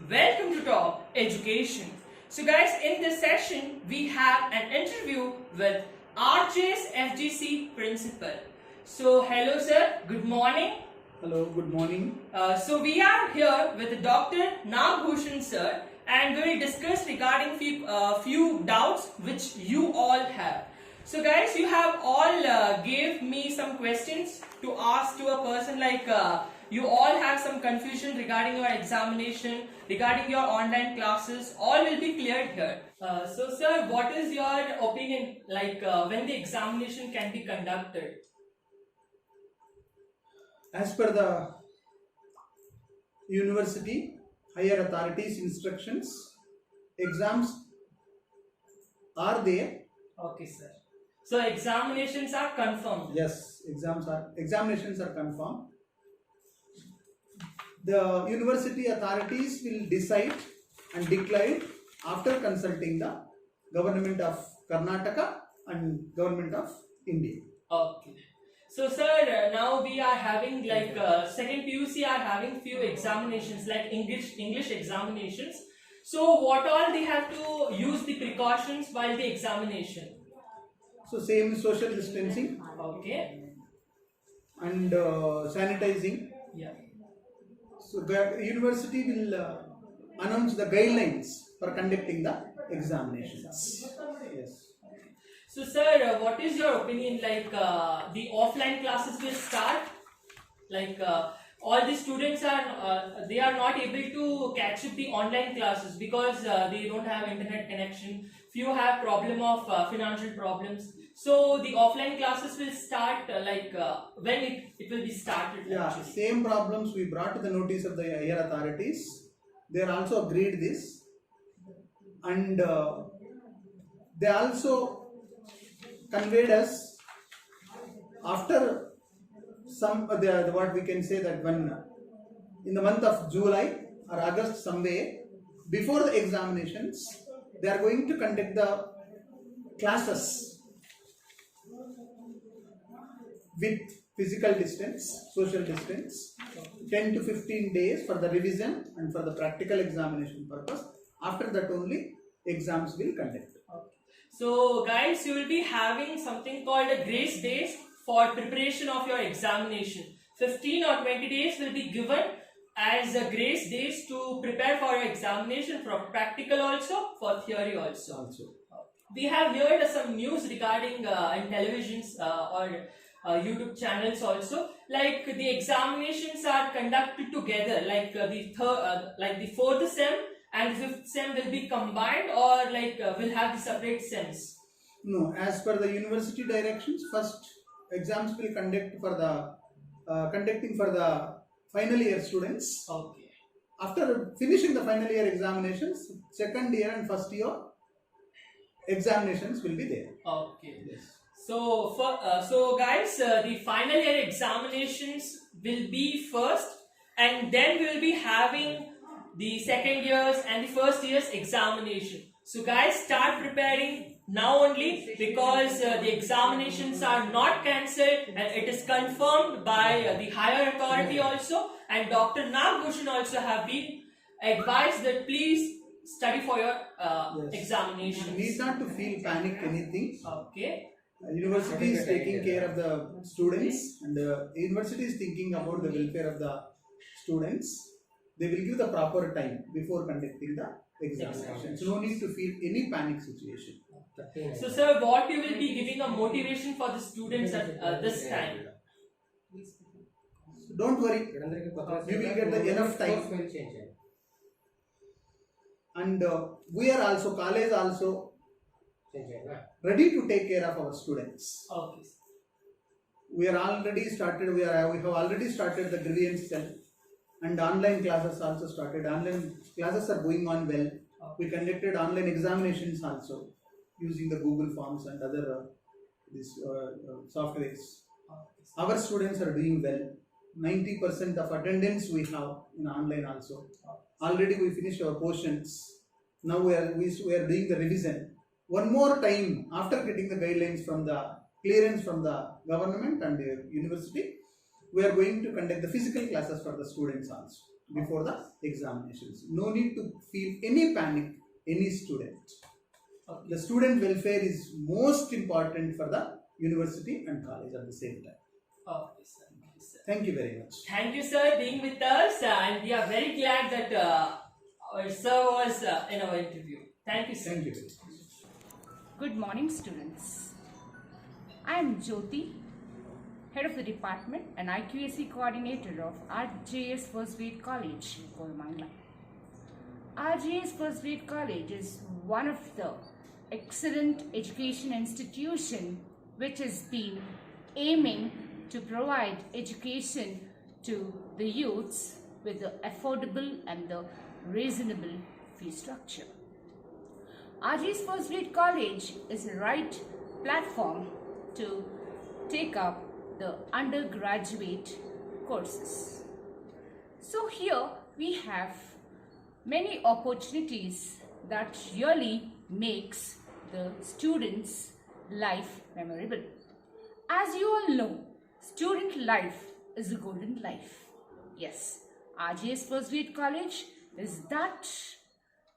Welcome to Top Education. So guys, in this session, we have an interview with RJ's FGC principal. So hello sir, good morning. Hello, good morning. So we are here with Dr. Nagbhushan sir and we will discuss regarding few doubts which you all have. So guys, you have all gave me some questions to ask to a person like you all have some confusion regarding your examination, regarding your online classes, all will be cleared here. So sir, what is your opinion like when the examination can be conducted? As per the university, higher authorities instructions, exams are there. Okay sir. So examinations are confirmed. Yes, examinations are confirmed. The university authorities will decide and declare after consulting the government of Karnataka and government of India. Okay. So sir, now we are having like second PUC are having few examinations like English examinations. So what all they have to use the precautions while the examination? So same social distancing Okay. and sanitizing. Yeah. So the university will announce the guidelines for conducting the examinations. Yes. So sir, what is your opinion like the offline classes will start? Like all the students are they are not able to catch up the online classes because they don't have internet connection. Few have problem of financial problems. So the offline classes will start when it will be started. Yeah, actually. same problems we brought to the notice of the higher authorities. They are also agreed this, and they also conveyed us after some what we can say that when in the month of July or August somewhere before the examinations they are going to conduct the classes with physical distance, social distance, 10 to 15 days for the revision and for the practical examination purpose. After that only exams will conduct. So guys, you will be having something called a grace days for preparation of your examination. 15 or 20 days will be given as a grace days to prepare for your examination, for practical also, for theory also. We have heard some news regarding in televisions or YouTube channels also, like the examinations are conducted together, like the fourth sem and fifth sem will be combined, or like will have the separate sems. No, as per the university directions, first exams will conduct for the conducting for the final year students. Okay. After finishing the final year examinations, second year and first year examinations will be there. Okay. Yes. So so guys, the final year examinations will be first, and then we will be having the second years and the first year's examination. So guys, start preparing now only, because the examinations are not cancelled and it is confirmed by the higher authority also, and Dr. Nagbhushan also have been advised that please study for your examination. You need not to feel panic anything. Okay. University is taking care of the students, and the university is thinking about the welfare of the students. They will give the proper time before conducting the examination. So no need to feel any panic situation. So sir, what you will be giving a motivation for the students at this time? So don't worry, you will get the enough time. And we are also, college also ready to take care of our students. Okay. We have already started the grievance cell, and online classes also started. Online classes are going on well. We conducted online examinations also using the Google Forms and other softwares. Our students are doing well. 90% of attendance we have in online also. Already we finished our portions. Now we are doing the revision. One more time after getting the guidelines from the clearance from the government and the university, we are going to conduct the physical classes for the students also. before the examinations. No need to feel any panic, any student. Okay. The student welfare is most important for the university and college at the same time. Okay, sir. Okay, sir. Thank you very much. Thank you, sir, being with us, and we are very glad that our sir was in our interview. Thank you, sir. Thank you very much. Good morning, students. I am Jyoti, Head of the Department and IQAC Coordinator of RJS First Grade College, Koramangala. RJS First Grade College is one of the excellent education institution which has been aiming to provide education to the youths with the affordable and the reasonable fee structure. RJ's First Grade College is the right platform to take up the undergraduate courses. So here we have many opportunities that really makes the students' life memorable. As you all know, student life is a golden life. Yes, RJ's First Grade College is that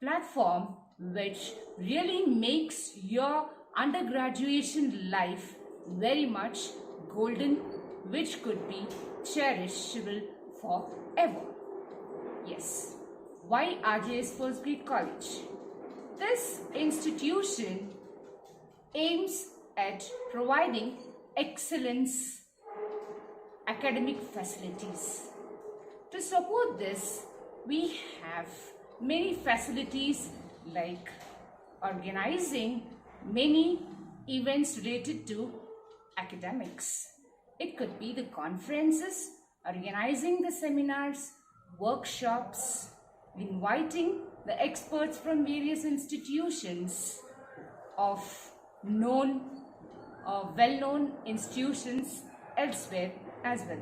platform which really makes your undergraduation life very much golden, which could be cherishable forever. Yes, why RJS First Grade College? This institution aims at providing excellence academic facilities. To support this, we have many facilities like organizing many events related to academics. It could be the conferences, organizing the seminars, workshops, inviting the experts from various institutions of well-known institutions elsewhere as well.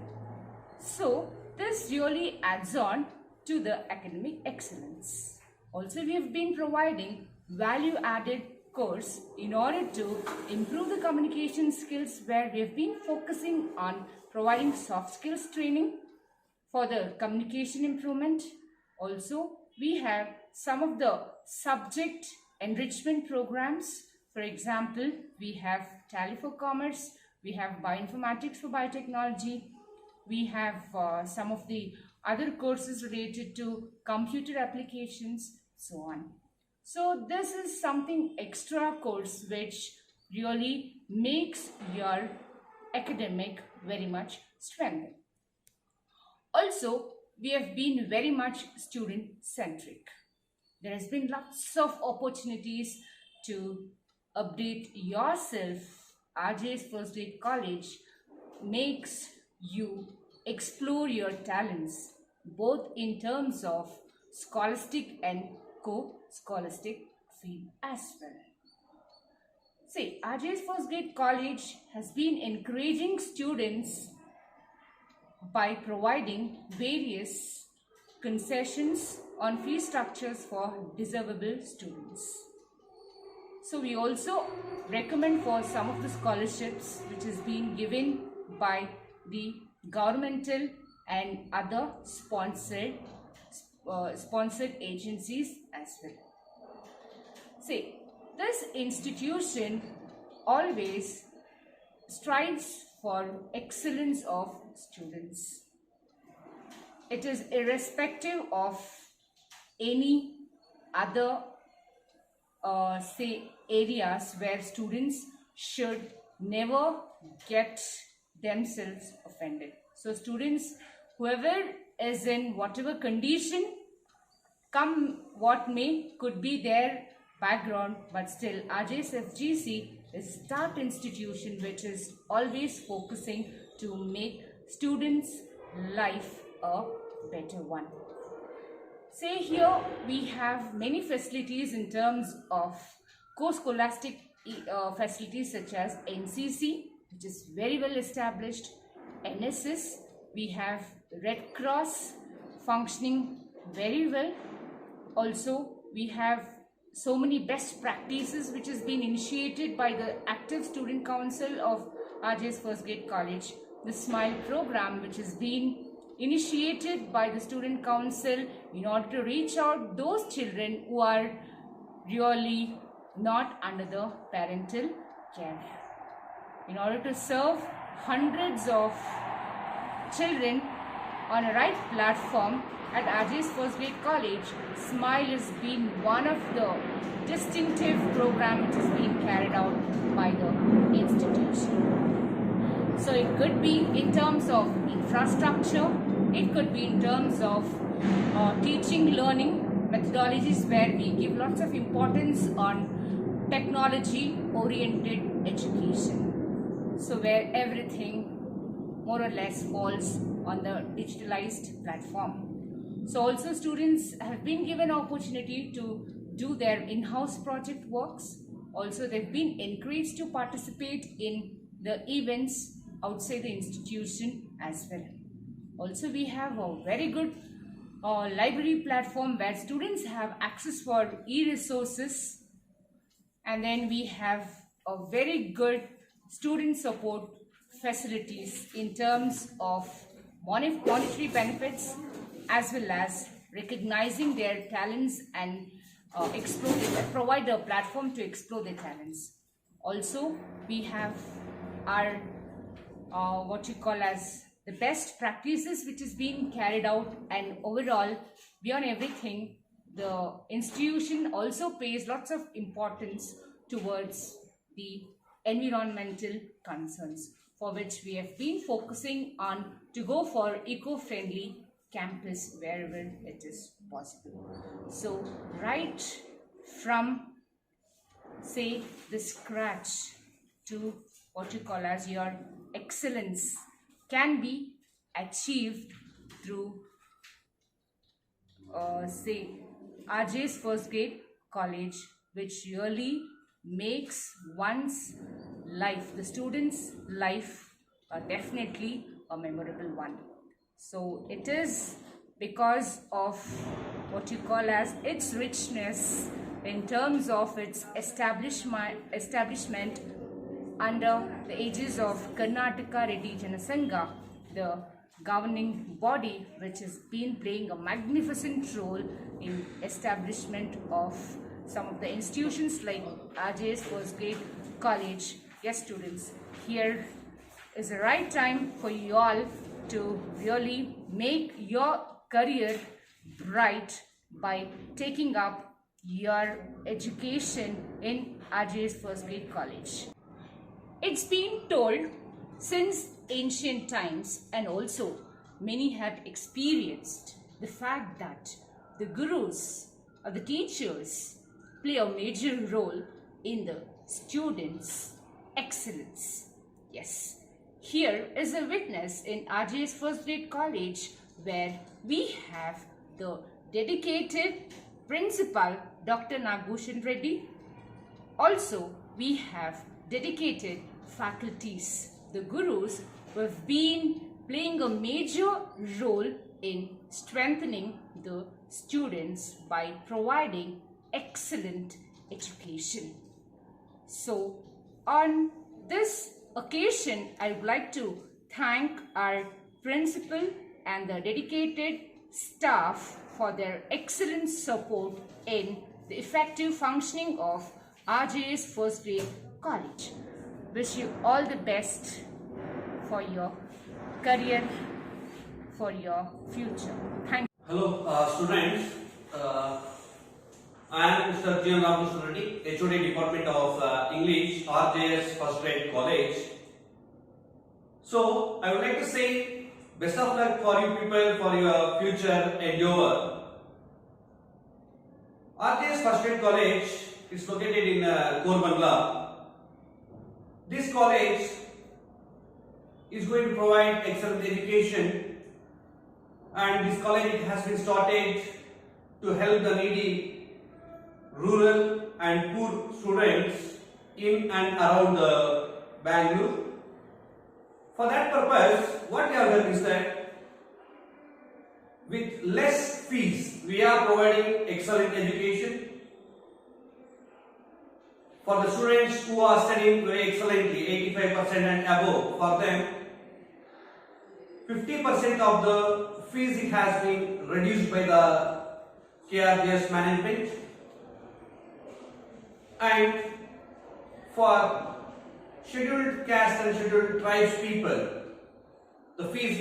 So this really adds on to the academic excellence. Also, we have been providing value-added course in order to improve the communication skills, where we have been focusing on providing soft skills training for the communication improvement. Also, we have some of the subject enrichment programs. For example, we have Tally for Commerce, we have Bioinformatics for Biotechnology, we have some of the other courses related to computer applications, so on. So this is something extra course which really makes your academic very much strengthened. Also, we have been very much student centric. There has been lots of opportunities to update yourself. RJ's First Grade College makes you explore your talents both in terms of scholastic and co-scholastic field as well. See, RJ's First Grade College has been encouraging students by providing various concessions on fee structures for deservable students. So we also recommend for some of the scholarships which is being given by the governmental and other sponsored agencies as well. See, this institution always strives for excellence of students. It is irrespective of any other areas where students should never get themselves offended. So students, whoever is in whatever condition, come what may, could be their background, but still RJ's FGC is that institution which is always focusing to make students' life a better one. Say here we have many facilities in terms of co-scholastic facilities such as NCC, which is very well established, NSS, we have Red Cross functioning very well. Also, we have so many best practices which has been initiated by the Active Student Council of RJ's First Grade College. The SMILE program, which has been initiated by the student council in order to reach out those children who are really not under the parental care. In order to serve hundreds of children on a right platform at RJ's First Grade College, SMILE has been one of the distinctive programs which is being carried out by the institution. So it could be in terms of infrastructure, it could be in terms of teaching, learning methodologies where we give lots of importance on technology-oriented education. So where everything more or less falls on the digitalized platform. So also students have been given opportunity to do their in-house project works. Also they've been encouraged to participate in the events outside the institution as well. Also we have a very good library platform where students have access for e-resources, and then we have a very good student support facilities in terms of monetary benefits as well as recognizing their talents and provide a platform to explore their talents. Also, we have our what you call as the best practices which is being carried out, and overall, beyond everything, the institution also pays lots of importance towards the environmental concerns, for which we have been focusing on to go for eco-friendly campus wherever it is possible. So right from say the scratch to what you call as your excellence can be achieved through say RJ's First Grade College, which really makes one's life, the student's life, definitely a memorable one. So it is because of what you call as its richness in terms of its establishment under the aegis of Karnataka Reddy Janasangha, the governing body which has been playing a magnificent role in establishment of some of the institutions like RJ's First Grade College. Yes, students, here is the right time for you all to really make your career bright by taking up your education in RJ's First Grade College. It's been told since ancient times, and also many have experienced the fact that the gurus or the teachers play a major role in the students' excellence. Yes, here is a witness in RJ's First Grade College where we have the dedicated principal Dr. Nagbhushan Reddy. Also, we have dedicated faculties, the gurus, who have been playing a major role in strengthening the students by providing excellent education. So, on this occasion, I would like to thank our principal and the dedicated staff for their excellent support in the effective functioning of RJ's First Grade College. Wish you all the best for your career, for your future. Thank you. Hello, students. I am Mr. G. Nagbhushan Reddy, HOD Department of English, RJ's First Grade College. So, I would like to say best of luck for you people for your future endeavor. RJ's First Grade College is located in Korbangla. This college is going to provide excellent education, and this college has been started to help the needy rural and poor students in and around the Bangalore. For that purpose, what we have done is that with less fees, we are providing excellent education for the students who are studying very excellently, 85% and above. For them, 50% of the fees it has been reduced by the KRGS management, and for scheduled caste and scheduled tribes people, the fees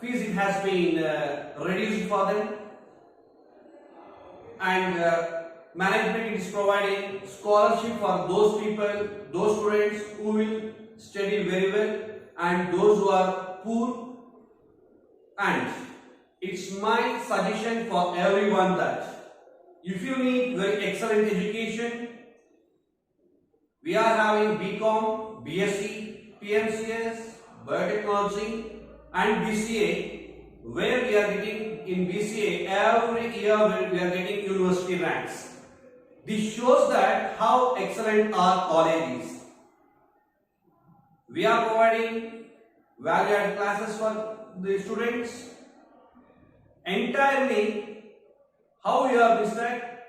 fees it has been reduced for them, and management is providing scholarship for those people, those students who will study very well and those who are poor. And it's my suggestion for everyone that if you need very excellent education, we are having BCom, BSc, PMCS, Biotechnology and BCA, where we are getting in BCA every year we are getting university ranks. This shows that how excellent our college is. We are providing value-added classes for the students. Entirely, how we are means that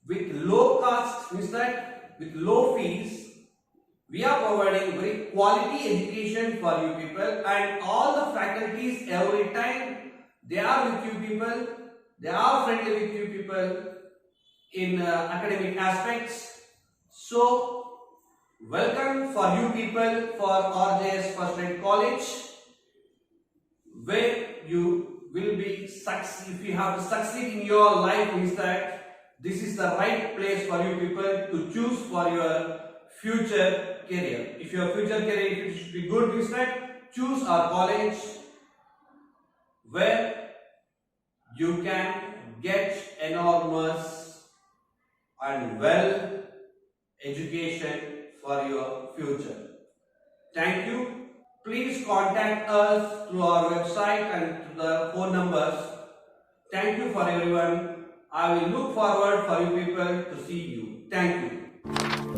with low cost, means that with low fees, we are providing very quality education for you people, and all the faculties every time they are with you people, they are friendly with you people in academic aspects. So welcome for you people for RJS First Rate College, where you will be succeed. If you have to succeed in your life, means that this is the right place for you people to choose for your future career. If your future career should be good, means that choose our college where you can get enormous and well education for your future. Thank you. Please contact us through our website and through the phone numbers. Thank you for everyone. I will look forward for you people to see you. Thank you.